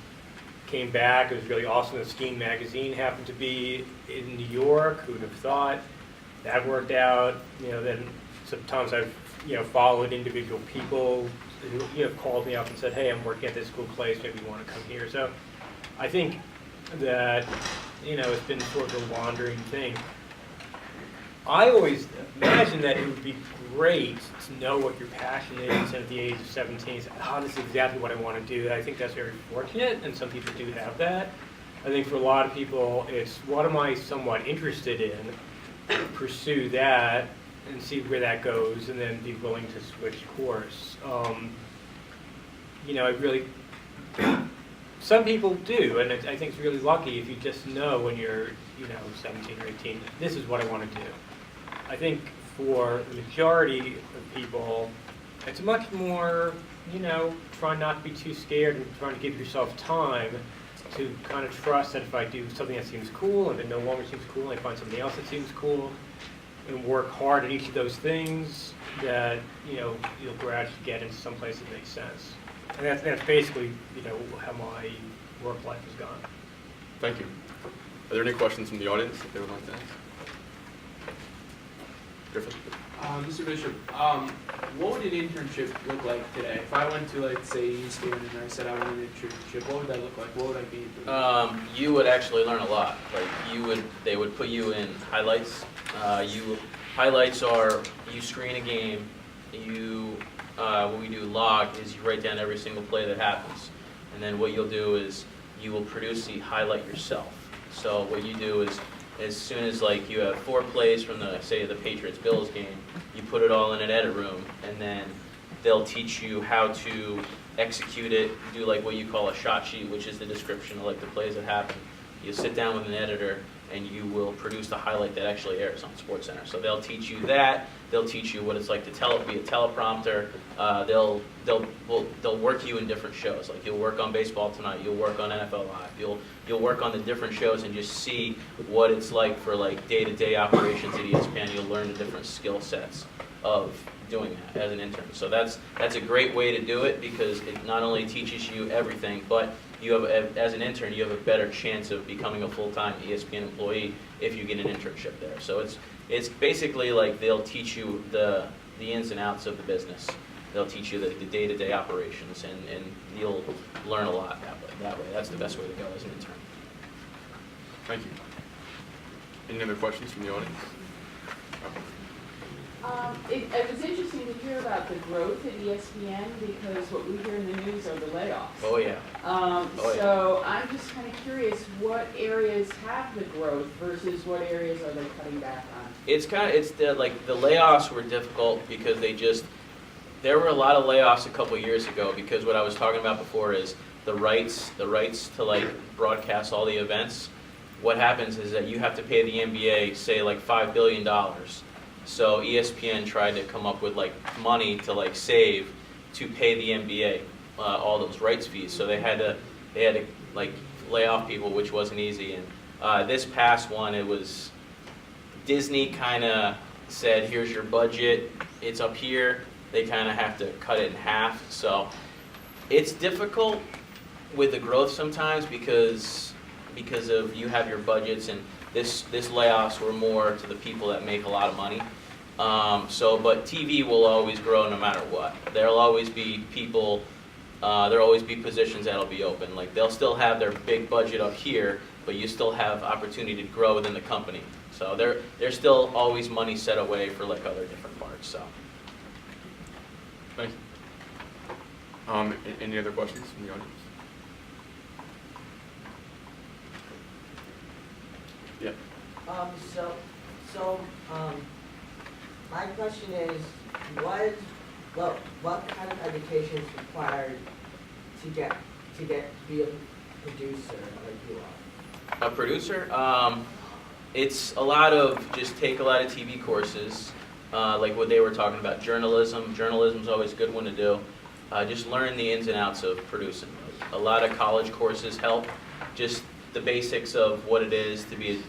Came back. It was really awesome. The skiing magazine happened to be in New York. Who would have thought? That worked out. You know, then sometimes I've, you know, followed individual people who, you know, called me up and said, "Hey, I'm working at this cool place. Maybe you want to come here." So I think that, you know, it's been sort of a wandering thing. I always imagined that it would be great to know what your passion is, and at the age of 17, say, oh, this is exactly what I want to do. I think that's very fortunate, and some people do have that. I think for a lot of people, it's what am I somewhat interested in, pursue that, and see where that goes, and then be willing to switch course. You know, I really, some people do, and I think it's really lucky if you just know when you're, you know, 17 or 18, this is what I want to do. I think for the majority of people, it's much more, you know, trying not to be too scared and trying to give yourself time to kind of trust that if I do something that seems cool and it no longer seems cool, and I find something else that seems cool, and work hard at each of those things, that, you know, you'll gradually get into some place that makes sense. And that's basically, you know, how my work life has gone. Thank you. Are there any questions from the audience that they would like to ask? Griffin? Mr. Bishop, what would an internship look like today? If I went to, like, say, ESPN and I said I want an internship, what would that look like? What would I be doing? You would actually learn a lot. Like they would put you in highlights. Highlights are you screen a game. What we do log is you write down every single play that happens, and then what you'll do is you will produce the highlight yourself. So what you do is, as soon as like you have 4 plays from the, say, the Patriots-Bills game, you put it all in an edit room, and then they'll teach you how to execute it, do like what you call a shot sheet, which is the description of like the plays that happen. You sit down with an editor, and you will produce the highlight that actually airs on SportsCenter. So they'll teach you that. They'll teach you what it's like to be a teleprompter. They'll work you in different shows. Like you'll work on Baseball Tonight. You'll work on NFL Live. You'll work on the different shows and just see what it's like for like day-to-day operations at ESPN. You'll learn the different skill sets of doing that as an intern. So that's a great way to do it, because it not only teaches you everything, but you have, as an intern, you have a better chance of becoming a full-time ESPN employee if you get an internship there. So it's basically like they'll teach you the ins and outs of the business. They'll teach you the day-to-day operations, and you'll learn a lot that way. That's the best way to go as an intern. Thank you. Any other questions from the audience? It was interesting to hear about the growth at ESPN because what we hear in the news are the layoffs. Oh, yeah. Oh, yeah. So I'm just kind of curious, what areas have the growth versus what areas are they cutting back on? It's the layoffs were difficult because there were a lot of layoffs a couple years ago because what I was talking about before is the rights to like broadcast all the events. What happens is that you have to pay the NBA, say like $5 billion. So ESPN tried to come up with like money to like save to pay the NBA all those rights fees. So they had to like lay off people, which wasn't easy. And this past one, it was Disney kind of said, "Here's your budget. It's up here." They kind of have to cut it in half. So it's difficult with the growth sometimes because of you have your budgets, and this layoffs were more to the people that make a lot of money. But TV will always grow no matter what. There'll always be people, there'll always be positions that'll be open. Like they'll still have their big budget up here, but you still have opportunity to grow within the company. So there's still always money set away for like other different parts. So. Thank you. Any other questions from the audience? Yeah. My question is, what kind of education is required to be a producer like you are? A producer? It's a lot of just take a lot of TV courses, like what they were talking about, journalism. Journalism's always a good one to do. Just learn the ins and outs of producing. A lot of college courses help. Just the basics of what it is to be.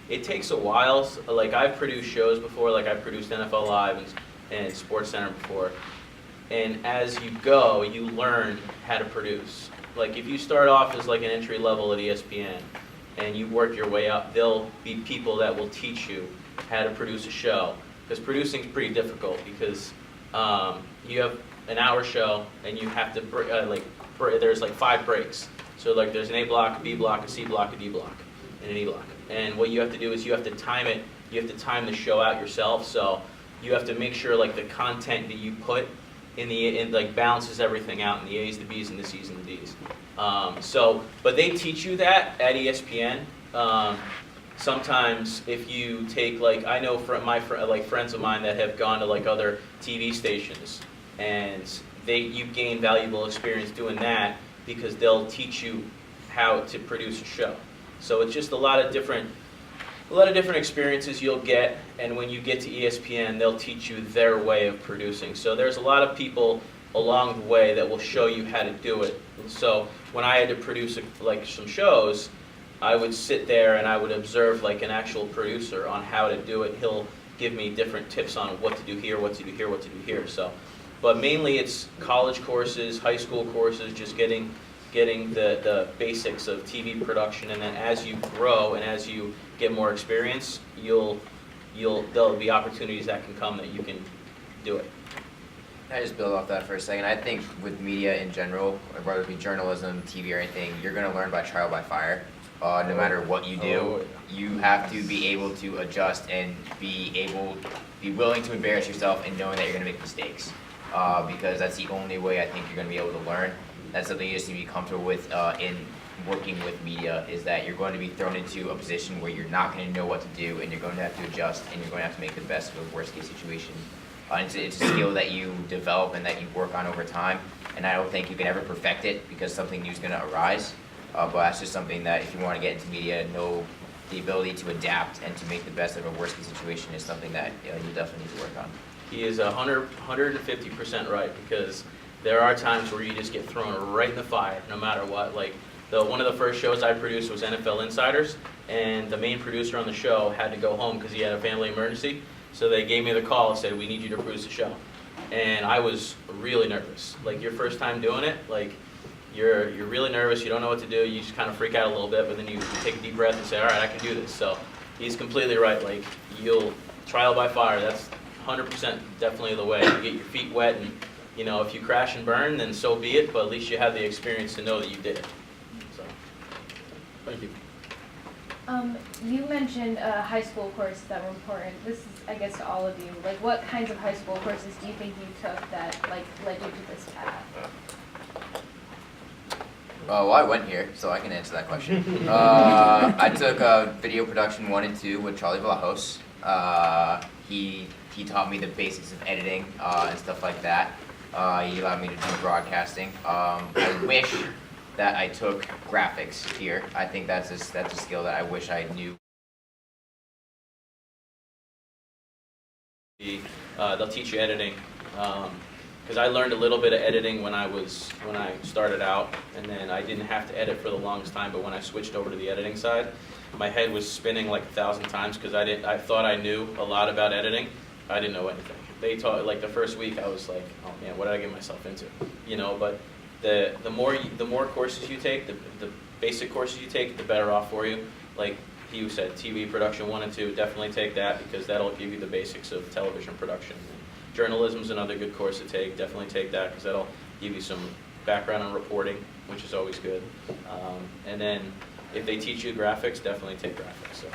It takes a while. Like I've produced shows before. Like I produced NFL Live and SportsCenter before. And as you go, you learn how to produce. Like if you start off as like an entry level at ESPN, and you work your way up, there'll be people that will teach you how to produce a show. Because producing is pretty difficult because you have an hour show and you have to there's like 5 breaks. So like there's an A block, a B block, a C block, a D block, and an E block. And what you have to do is you have to time it. You have to time the show out yourself. So you have to make sure like the content that you put in like balances everything out in the A's, the B's, and the C's and the D's. But they teach you that at ESPN. Sometimes if you take like I know friends of mine that have gone to like other TV stations, and you gain valuable experience doing that because they'll teach you how to produce a show. So it's just a lot of different experiences you'll get, and when you get to ESPN, they'll teach you their way of producing. So there's a lot of people along the way that will show you how to do it. So when I had to produce like some shows, I would sit there and I would observe like an actual producer on how to do it. He'll give me different tips on what to do here, what to do here, what to do here. So, but mainly it's college courses, high school courses, just getting the basics of TV production, and then as you grow and as you get more experience, there'll be opportunities that can come that you can do it. Can I just build off that for a second? I think with media in general, whether it be journalism, TV, or anything, you're going to learn by trial by fire. No matter what you do, you have to be able to adjust and be willing to embarrass yourself and knowing that you're going to make mistakes. Because that's the only way I think you're going to be able to learn. That's something you just need to be comfortable with in working with media, is that you're going to be thrown into a position where you're not going to know what to do, and you're going to have to adjust, and you're going to have to make the best of a worst case situation. It's a skill that you develop and that you work on over time, and I don't think you can ever perfect it because something new is going to arise. But that's just something that if you want to get into media, know the ability to adapt and to make the best of a worst case situation is something that you definitely need to work on. He is 150% right, because there are times where you just get thrown right in the fire no matter what. Like one of the first shows I produced was NFL Insiders, and the main producer on the show had to go home because he had a family emergency. So they gave me the call and said, "We need you to produce a show." And I was really nervous. Like your first time doing it, like you're really nervous, you don't know what to do, you just kind of freak out a little bit, but then you take a deep breath and say, all right, I can do this. So he's completely right. Like you'll trial by fire. That's 100% definitely the way. You get your feet wet, and if you crash and burn, then so be it, but at least you have the experience to know that you did it. So, Thank you. You mentioned high school courses that were important. This is, I guess, to all of you. Like, what kinds of high school courses do you think you took that, like, led you to this path? Well, I went here, so I can answer that question. I took video production 1 and 2 with Charlie Vlahos. He taught me the basics of editing and stuff like that. He allowed me to do broadcasting. I wish that I took graphics here. I think that's a skill that I wish I knew. They'll teach you editing, because I learned a little bit of editing when I started out, and then I didn't have to edit for the longest time. But when I switched over to the editing side, my head was spinning like 1,000 times because I thought I knew a lot about editing. I didn't know anything. They taught, like the first week, I was like, oh man, what did I get myself into? You know, but the more courses you take, the basic courses you take, the better off for you. Like he said, TV production 1 and 2, definitely take that because that'll give you the basics of television production. And journalism's another good course to take. Definitely take that because that'll give you some background on reporting, which is always good. And then if they teach you graphics, definitely take graphics. So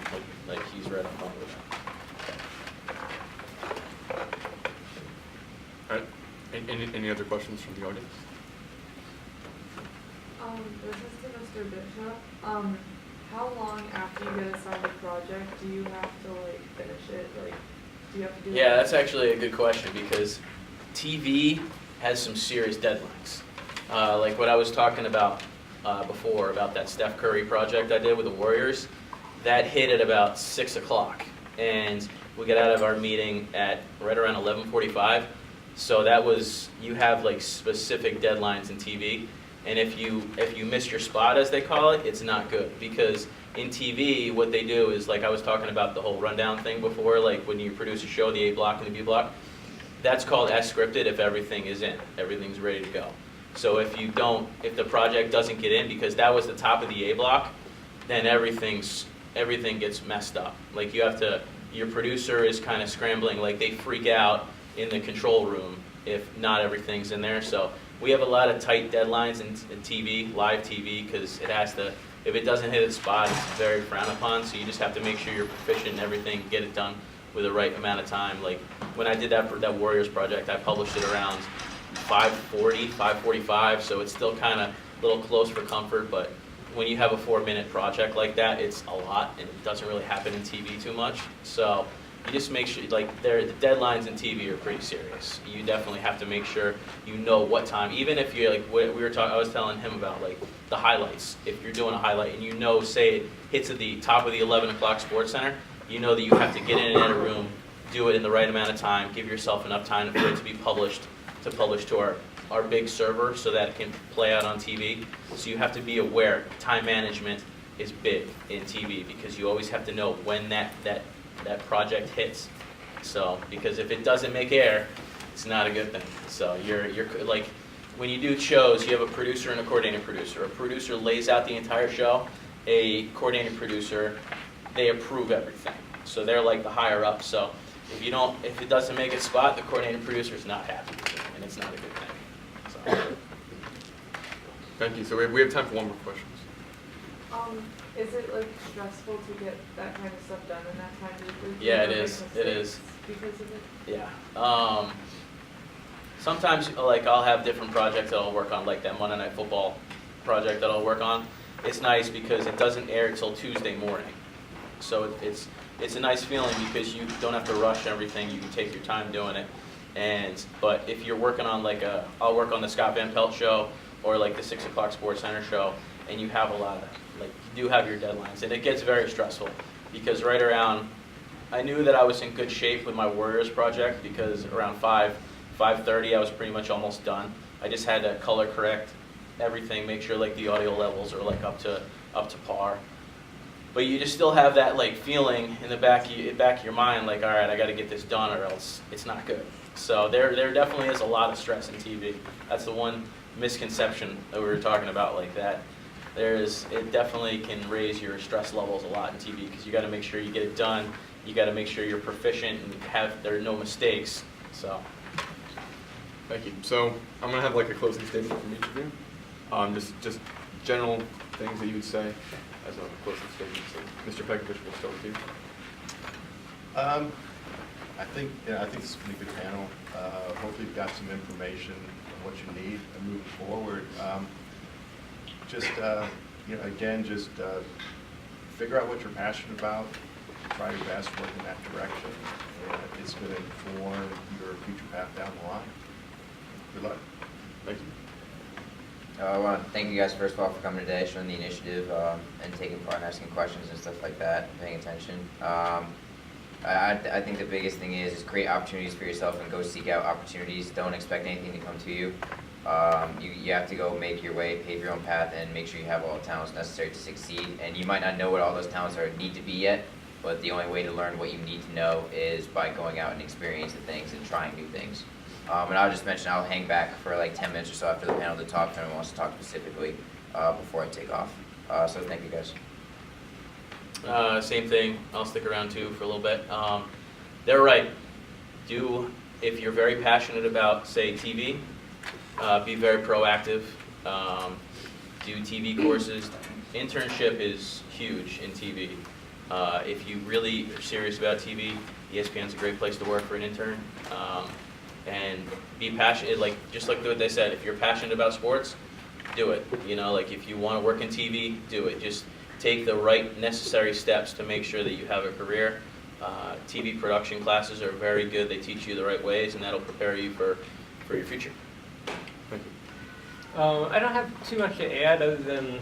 like he's right on point with that. All right. Any other questions from the audience? This is to Mr. Bishop. How long after you get assigned a project do you have to like finish it? Like, do you have to do? Yeah, that's actually a good question because TV has some serious deadlines. Like what I was talking about before about that Steph Curry project I did with the Warriors, that hit at about 6 o'clock, and we got out of our meeting at right around 11:45. So that was, you have like specific deadlines in TV. And if you miss your spot, as they call it, it's not good. Because in TV, what they do is, like I was talking about the whole rundown thing before, like when you produce a show, the A block and the B block, that's called as scripted if everything is in, everything's ready to go. So if the project doesn't get in, because that was the top of the A block, then everything gets messed up. Like your producer is kind of scrambling, like they freak out in the control room if not everything's in there. So we have a lot of tight deadlines in TV, live TV, because if it doesn't hit its spot, it's very frowned upon. So you just have to make sure you're proficient in everything, get it done with the right amount of time. Like when I did that Warriors project, I published it around 5:40, 5:45, so it's still kind of a little close for comfort, but when you have a 4-minute project like that, it's a lot, and it doesn't really happen in TV too much. So you just make sure, like, the deadlines in TV are pretty serious. You definitely have to make sure you know what time, even if you're, like, I was telling him about, like, the highlights. If you're doing a highlight and you know, say it hits at the top of the 11 o'clock Sports Center, you know that you have to get in and out of room, do it in the right amount of time, give yourself enough time for it to be published, to publish to our big server so that it can play out on TV. So you have to be aware. Time management is big in TV because you always have to know when that project hits. So, because if it doesn't make air, it's not a good thing. So you're like, when you do shows, you have a producer and a coordinating producer. A producer lays out the entire show. A coordinating producer, they approve everything. So they're like the higher up. So if it doesn't make its spot, the coordinating producer is not happy with it, and it's not a good thing. So. Thank you. So we have time for one more question. Is it like stressful to get that kind of stuff done in that time? Yeah, it is. It is. Because of it? Yeah. Sometimes, like, I'll have different projects that I'll work on, like that Monday Night Football project that I'll work on. It's nice because it doesn't air until Tuesday morning. So it's a nice feeling because you don't have to rush everything. You can take your time doing it. But if you're working on I'll work on the Scott Van Pelt show or like the 6 o'clock Sports Center show, and you have a lot of, like, you do have your deadlines, and it gets very stressful because I knew that I was in good shape with my Warriors project because around 5:30 I was pretty much almost done. I just had to color correct everything, make sure like the audio levels are like up to par. But you just still have that like feeling in the back of your mind, like, all right, I got to get this done or else it's not good. So there definitely is a lot of stress in TV. That's the one misconception that we were talking about, like that. It definitely can raise your stress levels a lot in TV because you got to make sure you get it done. You got to make sure you're proficient and there are no mistakes. So. Thank you. So I'm gonna have like a closing statement from each of you. Just general things that you would say. as a closing statement. So, Mr. Pekovich, we'll start with you. I think this is going to be a good panel. Hopefully you've got some information on what you need and moving forward. Again, figure out what you're passionate about, try your best, work in that direction, and it's going to inform your future path down the line. Good luck. Thank you. I want to thank you guys first of all for coming today, showing the initiative, and taking part and asking questions and stuff like that, and paying attention. I think the biggest thing is create opportunities for yourself and go seek out opportunities. Don't expect anything to come to you. You have to go make your way, pave your own path, and make sure you have all the talents necessary to succeed. And you might not know what all those talents need to be yet, but the only way to learn what you need to know is by going out and experiencing things and trying new things. And I'll just mention I'll hang back for like 10 minutes or so after the panel to talk if anyone wants to talk specifically before I take off. So thank you guys. Same thing, I'll stick around too for a little bit. They're right. If you're very passionate about, say, TV, be very proactive. Do TV courses. Internship is huge in TV. If you really are serious about TV, ESPN's a great place to work for an intern. And be passionate, just like what they said, if you're passionate about sports, do it. If you want to work in TV, do it. Just take the right necessary steps to make sure that you have a career. TV production classes are very good. They teach you the right ways, and that'll prepare you for your future. Thank you. I don't have too much to add other than,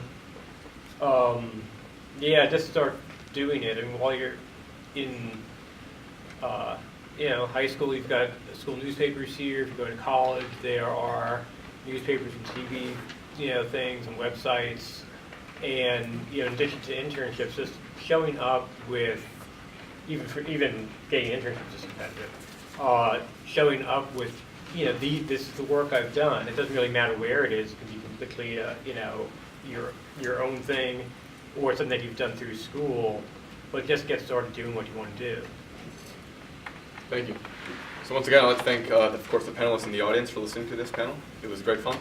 just start doing it. And while you're in, high school, you've got school newspapers here. If you go to college, there are newspapers and TV, things and websites. And in addition to internships, just showing up with, even getting internships is competitive. Showing up with, this is the work I've done. It doesn't really matter where it is. It can be completely, your own thing, or something that you've done through school. But just get started doing what you want to do. Thank you. So once again, I'd like to thank, of course, the panelists in the audience for listening to this panel. It was great fun.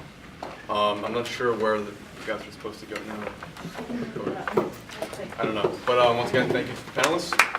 I'm not sure where you guys are supposed to go now. I don't know. But once again, thank you to the panelists.